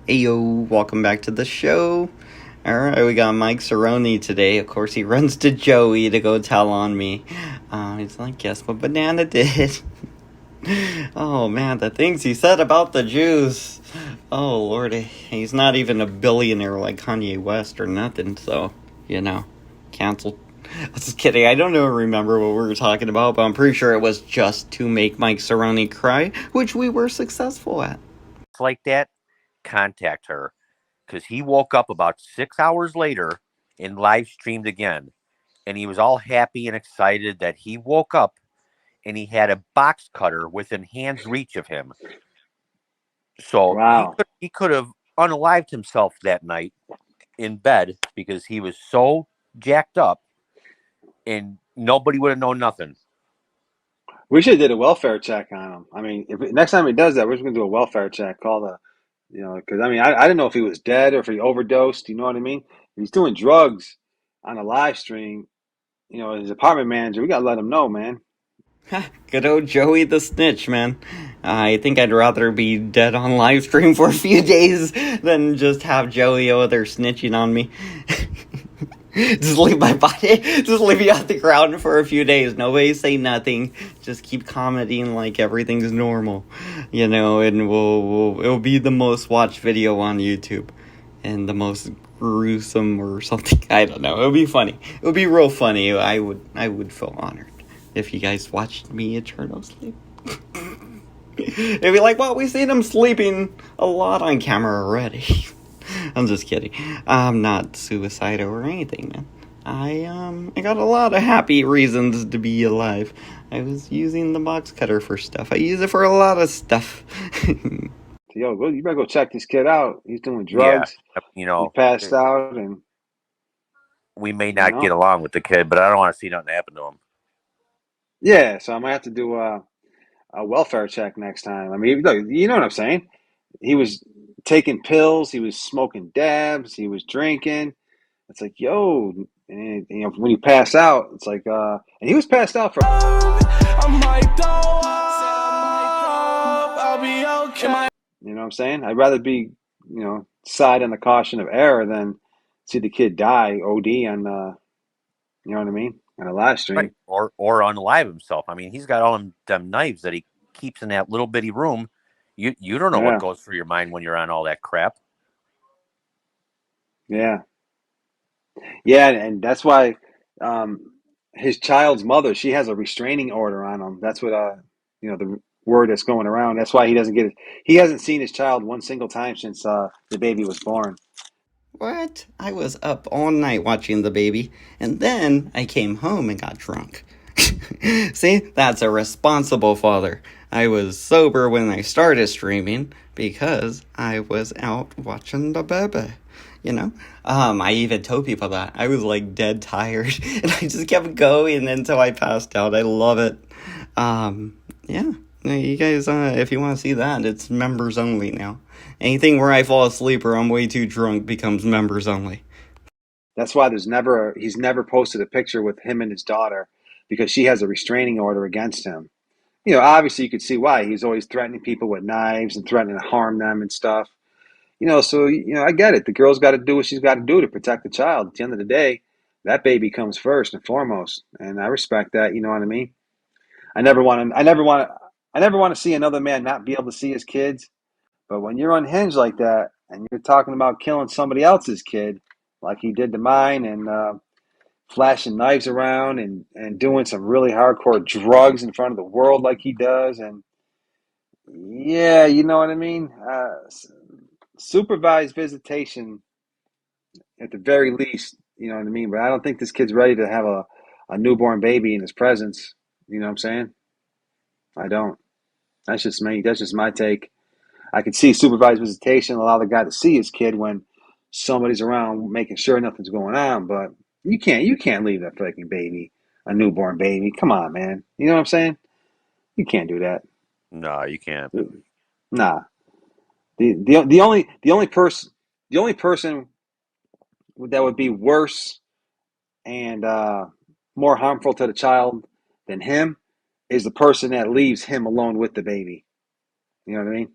Heyo, welcome back to the show. Alright, we got Mike Cerrone today. Of course, he runs to Joey to go tell on me. He's like, guess what Banana did? Oh man, the things he said about the Jews. Oh lord, he's not even a billionaire like Kanye West or nothing, so, canceled. I was just kidding, I don't remember what we were talking about, but I'm pretty sure it was just to make Mike Cerrone cry, which we were successful at. Like that, contact her, because he woke up about 6 hours later and live streamed again, and he was all happy and excited that he woke up and he had a box cutter within hand's reach of him. So Wow. he could have unalived himself that night in bed because he was so jacked up, and nobody would have known nothing. We should have did a welfare check on him. I mean, if next time he does that, we're just gonna do a welfare check. Call the, because I mean, I didn't know if he was dead or if he overdosed. You know what I mean? If he's doing drugs on a live stream, his apartment manager, we gotta let him know, man. Good old Joey the Snitch, man. I think I'd rather be dead on live stream for a few days than just have Joey over there snitching on me. Just leave my body, just leave me on the ground for a few days. Nobody say nothing. Just keep commenting like everything's normal, and it'll be the most watched video on YouTube, and the most gruesome or something. I don't know. It'll be funny. It'll be real funny. I would feel honored if you guys watched me eternal sleep. It'd be like, well, we've seen him sleeping a lot on camera already. I'm just kidding. I'm not suicidal or anything, man. I got a lot of happy reasons to be alive. I was using the box cutter for stuff. I use it for a lot of stuff. Yo, you better go check this kid out. He's doing drugs. Yeah, he passed out, and we may not get along with the kid, but I don't want to see nothing happen to him. Yeah, so I might have to do a welfare check next time. I mean, look, you know what I'm saying? He was taking pills, he was smoking dabs, he was drinking. It's like, yo, and, when you pass out, it's like, and he was passed out for. You know what I'm saying? I'd rather be, side on the caution of error than see the kid die OD on, you know what I mean, on a live stream. Right. Or unalive himself. I mean, he's got all them knives that he keeps in that little bitty room. You don't know what goes through your mind when you're on all that crap. Yeah. Yeah, and that's why his child's mother, she has a restraining order on him. That's what the word that's going around. That's why he doesn't get it. He hasn't seen his child one single time since the baby was born. What? I was up all night watching the baby, and then I came home and got drunk. See, that's a responsible father. I was sober when I started streaming because I was out watching the baby. I even told people that I was like dead tired, and I just kept going until I passed out. I love it. Yeah. You guys, if you want to see that, it's members only now. Anything where I fall asleep or I'm way too drunk becomes members only. That's why he's never posted a picture with him and his daughter, because she has a restraining order against him. Obviously you could see why. He's always threatening people with knives and threatening to harm them and stuff. So I get it. The girl's got to do what she's got to do to protect the child. At the end of the day, that baby comes first and foremost, and I respect that. You know what I mean? I never want to see another man not be able to see his kids. But when you're unhinged like that, and you're talking about killing somebody else's kid, like he did to mine, and flashing knives around and doing some really hardcore drugs in front of the world like he does, and yeah, you know what I mean? Supervised visitation at the very least, you know what I mean? But I don't think this kid's ready to have a newborn baby in his presence. You know what I'm saying? I don't. That's just me. That's just my take. I could see supervised visitation allow the guy to see his kid when somebody's around making sure nothing's going on, but you can't leave that freaking baby, a newborn baby. Come on, man. You know what I'm saying? You can't do that. No, you can't. Nah. The only person that would be worse and more harmful to the child than him is the person that leaves him alone with the baby. You know what I mean?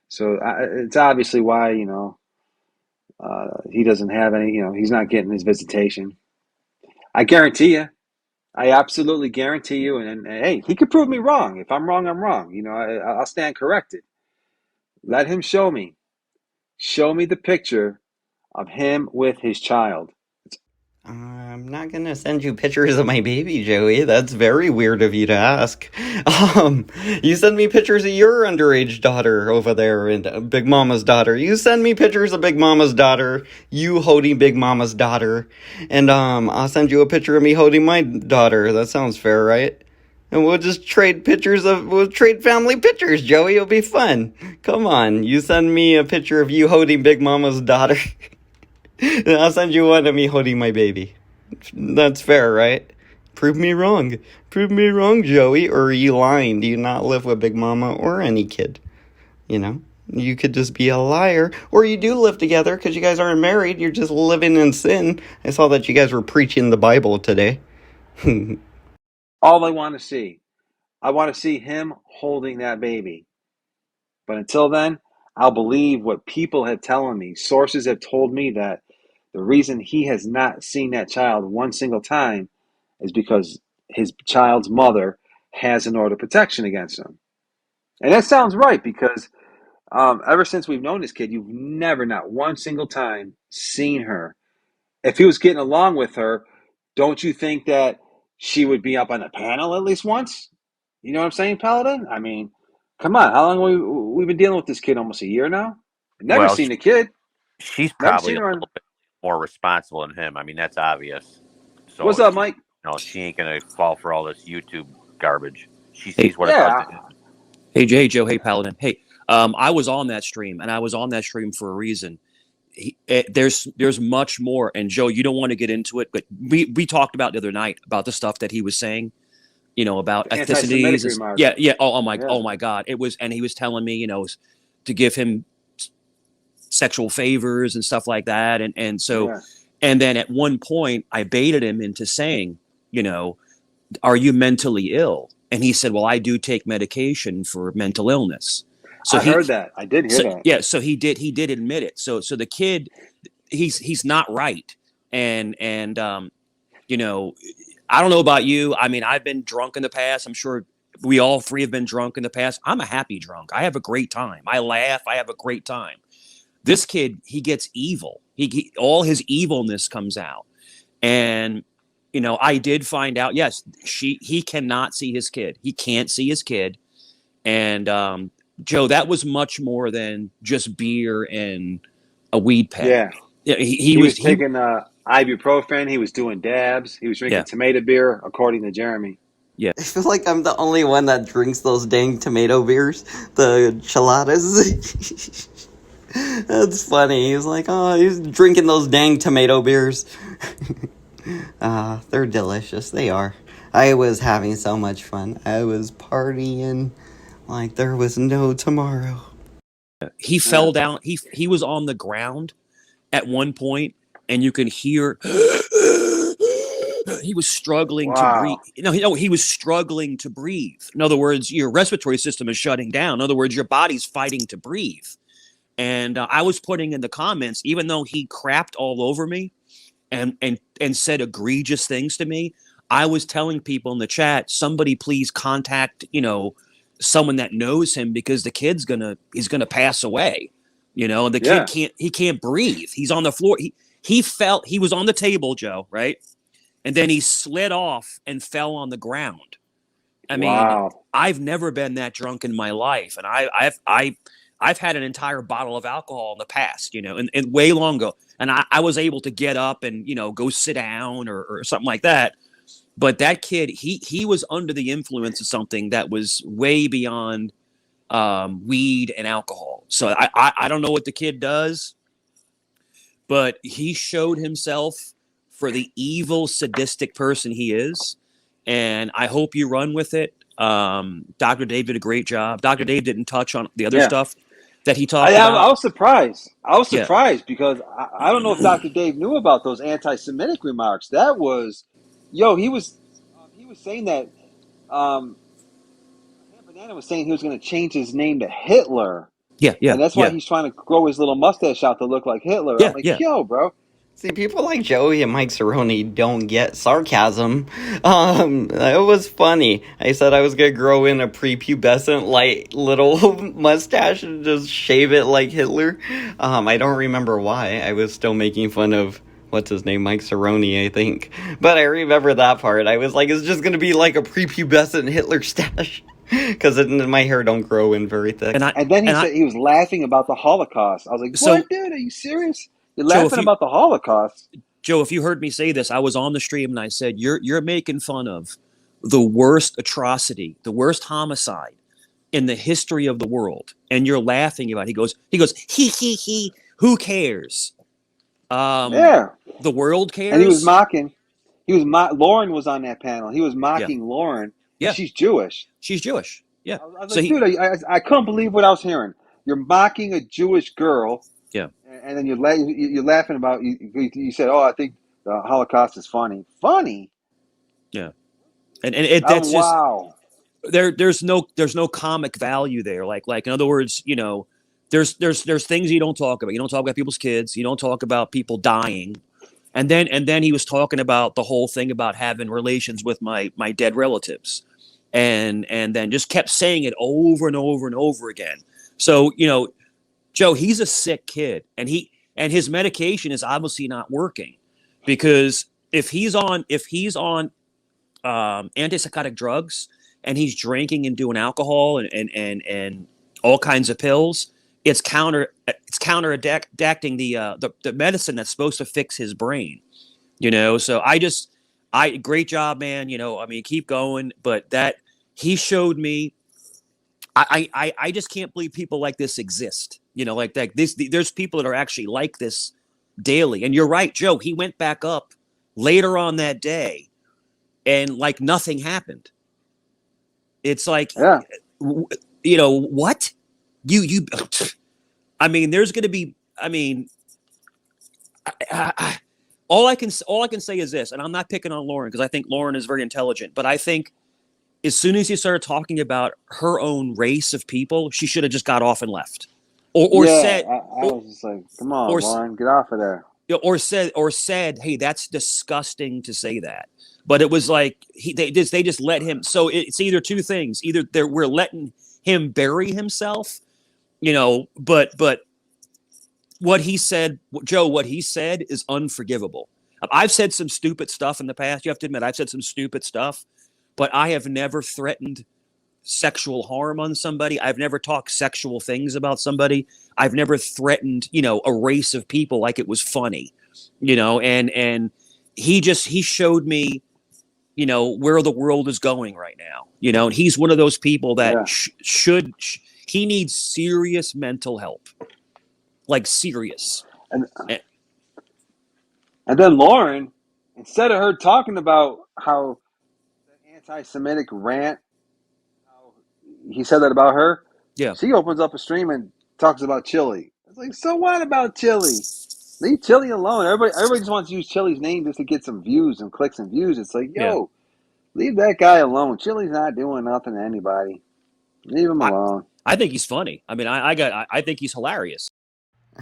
So it's obviously why he doesn't have any. He's not getting his visitation. I guarantee you. I absolutely guarantee you. And hey, he could prove me wrong. If I'm wrong, I'm wrong. I'll stand corrected. Let him show me. Show me the picture of him with his child. I'm not gonna send you pictures of my baby, Joey. That's very weird of you to ask. You send me pictures of your underage daughter over there and Big Mama's daughter. You send me pictures of Big Mama's daughter, you holding Big Mama's daughter, and I'll send you a picture of me holding my daughter. That sounds fair, right? And we'll trade family pictures, Joey. It'll be fun. Come on, you send me a picture of you holding Big Mama's daughter. I'll send you one of me holding my baby. That's fair, right? Prove me wrong. Prove me wrong, Joey. Or are you lying? Do you not live with Big Mama or any kid? You could just be a liar. Or you do live together because you guys aren't married. You're just living in sin. I saw that you guys were preaching the Bible today. All I want to see him holding that baby. But until then, I'll believe what people have telling me. Sources have told me that the reason he has not seen that child one single time is because his child's mother has an order of protection against him. And that sounds right because ever since we've known this kid, you've never, not one single time, seen her. If he was getting along with her, don't you think that she would be up on the panel at least once? You know what I'm saying, Paladin? I mean, come on. How long have we been dealing with this kid? Almost a year now? Never Well, seen the kid. she's Never probably seen a her on. little bit more responsible than him. I mean, that's obvious. What's So up, Mike? she ain't gonna fall for all this YouTube garbage. She Hey, sees what it does Yeah. to him. hey, Joe. Hey, Paladin. Hey, I was on that stream, and I was on that stream for a reason. There's much more, and Joe, you don't want to get into it, but we talked about the other night about the stuff that he was saying, about The anti-Semitic ethnicities. remarks. Yeah, yeah. Oh Yeah. my God. It was, and he was telling me, to give him sexual favors and stuff like that, and so, Yeah. and then at one point, I baited him into saying, are you mentally ill? And he said, well, I do take medication for mental illness. So I heard that. I did hear that. yeah, so he did admit it. So the kid, he's not right. And I don't know about you. I mean, I've been drunk in the past. I'm sure we all three have been drunk in the past. I'm a happy drunk. I have a great time. I laugh. I have a great time. This kid, he gets evil. All his evilness comes out. And I did find out. Yes, he cannot see his kid. He can't see his kid. And Joe, that was much more than just beer and a weed pen. Yeah. Yeah, He was taking ibuprofen. He was doing dabs. He was drinking yeah, tomato beer, according to Jeremy. yeah. I feel like I'm the only one that drinks those dang tomato beers, the cheladas. That's funny. He's like, oh, he's drinking those dang tomato beers. They're delicious. They are. I was having so much fun. I was partying like there was no tomorrow. He fell down. He was on the ground at one point, and you can hear he was struggling to breathe. Wow. He was struggling to breathe. In other words, your respiratory system is shutting down. In other words, your body's fighting to breathe. And I was putting in the comments, even though he crapped all over me and said egregious things to me, I was telling people in the chat, somebody please contact, someone that knows him because the kid's he's gonna pass away. And the Yeah. kid can't breathe. He's on the floor. He fell. He was on the table, Joe, right? And then he slid off and fell on the ground. I mean, Wow. I've never been that drunk in my life, and I've had an entire bottle of alcohol in the past, and way long ago, and I was able to get up and go sit down or something like that. But that kid, he was under the influence of something that was way beyond weed and alcohol. So I don't know what the kid does, but he showed himself for the evil, sadistic person he is. And I hope you run with it. Dr. Dave did a great job. Dr. Dave didn't touch on the other stuff that he talked I about. was surprised. I was Yeah. surprised because I don't know if Dr. Dave knew about those anti-Semitic remarks. That was, he was saying that Banana was saying he was going to change his name to Hitler. Yeah, yeah, And that's why yeah, he's trying to grow his little mustache out to look like Hitler. I'm yeah, like, yeah. yo, bro. See, people like Joey and Mike Cerrone don't get sarcasm. It was funny. I said I was gonna grow in a prepubescent, light little mustache and just shave it like Hitler. I don't remember why. I was still making fun of what's his name, Mike Cerrone, I think. But I remember that part. I was like, it's just gonna be like a prepubescent Hitler stash. Because my hair don't grow in very thick. And I And then he and I said he was laughing about the Holocaust. I was like, so what, dude? Are you serious? You're Joe, laughing about the Holocaust? If you heard me say this, I was on the stream and I said, you're making fun of the worst atrocity, the worst homicide in the history of the world, and you're laughing about it. He goes, he, who cares? Yeah. The world And he was cares. mocking. Lauren was on that panel. He was Yeah, mocking Lauren, and yeah, she's Jewish. she's Jewish. Yeah, I was so like, he, dude, I couldn't believe what I was hearing. You're mocking a Jewish girl, yeah, and then you're laughing about you said, oh, I think the Holocaust is funny. Funny? yeah, and that's just Wow. there's no comic value there. Like in other words, there's things you don't talk about. You don't talk about people's kids. You don't talk about people dying. And then he was talking about the whole thing about having relations with my dead relatives, and then just kept saying it over and over and over again. So Joe, he's a sick kid, and his medication is obviously not working, because if he's on antipsychotic drugs and he's drinking and doing alcohol and all kinds of pills, it's counteracting the medicine that's supposed to fix his brain. So great job, man. I mean, keep going. But that he showed me, I just can't believe people like this exist. Like that. There's people that are actually like this daily. And you're right, Joe. He went back up later on that day, and like nothing happened. It's like, Yeah. what you. I mean, there's going to be. I mean, all I can say is this, and I'm not picking on Lauren because I think Lauren is very intelligent, but I think as soon as you started talking about her own race of people, she should have just got off and left, or Yeah. said, I was just like, come on, or Lauren, get off of there. or said, hey, that's disgusting to say that. But it was like they just let him. So it's either two things: either we're letting him bury himself, but what he said, Joe, what he said is unforgivable. I've said some stupid stuff in the past. You have to admit, I've said some stupid stuff, but I have never threatened sexual harm on somebody. I've never talked sexual things about somebody. I've never threatened, a race of people like it was funny, and he showed me, where the world is going right now, and he's one of those people that Yeah. he needs serious mental help, like serious. And Eh, and then Lauren, instead of her talking about how the anti-Semitic rant, how he said that about her, Yeah. she opens up a stream and talks about Chili. It's like, so what about Chili? Leave Chili alone. Everybody just wants to use Chili's name just to get some views and clicks and views. It's like, Yeah. yo, leave that guy alone. Chili's not doing nothing to anybody. Leave him alone. I think he's funny. I mean, I think he's hilarious.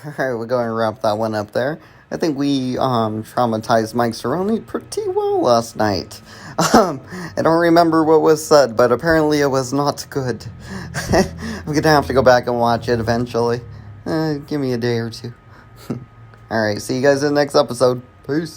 Alright, we're going to wrap that one up there. I think we traumatized Mike Cerrone pretty well last night. I don't remember what was said, but apparently it was not good. I'm going to have to go back and watch it eventually. Give me a day or two. Alright, see you guys in the next episode. Peace.